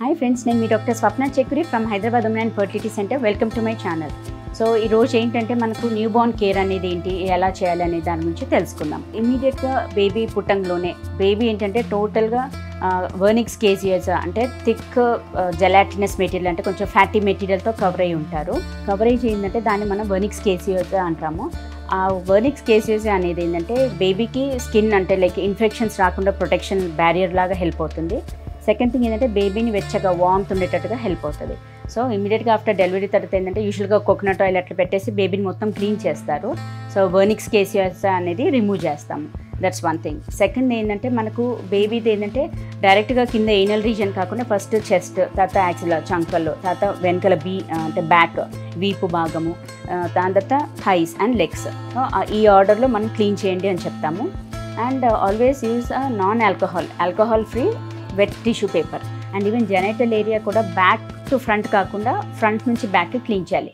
Hi friends, నేను మీ doctor Swapna Chekkuri from Hyderabad women and fertility centre. Welcome to my channel. So ఈరోజు ఏంటంటే మనకు న్యూ బోర్న్ కేర్ అనేది ఏంటి, ఎలా చేయాలనే దాని గురించి తెలుసుకుందాం. ఇమీడియట్గా బేబీ పుట్టంలోనే బేబీ ఏంటంటే టోటల్గా వర్నిక్స్ కేసియస్ అంటే థిక్ జెలాటినస్ మెటీరియల్ అంటే కొంచెం ఫ్యాటీ మెటీరియల్తో కవర్ అయి ఉంటారు. కవరేజ్ ఏంటంటే దాన్ని మనం వర్నిక్స్ కేసియస్ అంటాము. ఆ వర్నిక్స్ కేసియస్ అనేది ఏంటంటే బేబీకి స్కిన్ అంటే లైక్ ఇన్ఫెక్షన్స్ రాకుండా ప్రొటెక్షన్ బ్యారియర్ లాగా హెల్ప్ అవుతుంది. సెకండ్ థింగ్ ఏంటంటే బేబీని వెచ్చగా వామ్త్ ఉండేటట్టుగా హెల్ప్ అవుతుంది. సో ఇమీడియట్గా ఆఫ్టర్ డెలివరీ తర్వాత ఏంటంటే యూజువల్గా కోకోనట్ ఆయిల్ అట్లా పెట్టేసి బేబీని మొత్తం క్లీన్ చేస్తారు. సో వర్నిక్స్ కేసియస్ అనేది రిమూవ్ చేస్తాము. That's one thing. సెకండ్ ఏంటంటే మనకు బేబీది ఏంటంటే డైరెక్ట్గా కింద ఏనల్ రీజన్ కాకుండా ఫస్ట్ చెస్ట్, తర్వాత యాక్సిల్ చంకలు, తర్వాత వెనకల అంటే బ్యాక్ వీపు భాగము, దాని తర్వాత థైస్ అండ్ లెగ్స్. ఈ ఆర్డర్లో మనం క్లీన్ చేయండి అని చెప్తాము. And always use non alcohol free wet tissue paper. And even genital area కూడా బ్యాక్ టు ఫ్రంట్ కాకుండా ఫ్రంట్ నుంచి బ్యాక్ క్లీన్ చేయాలి.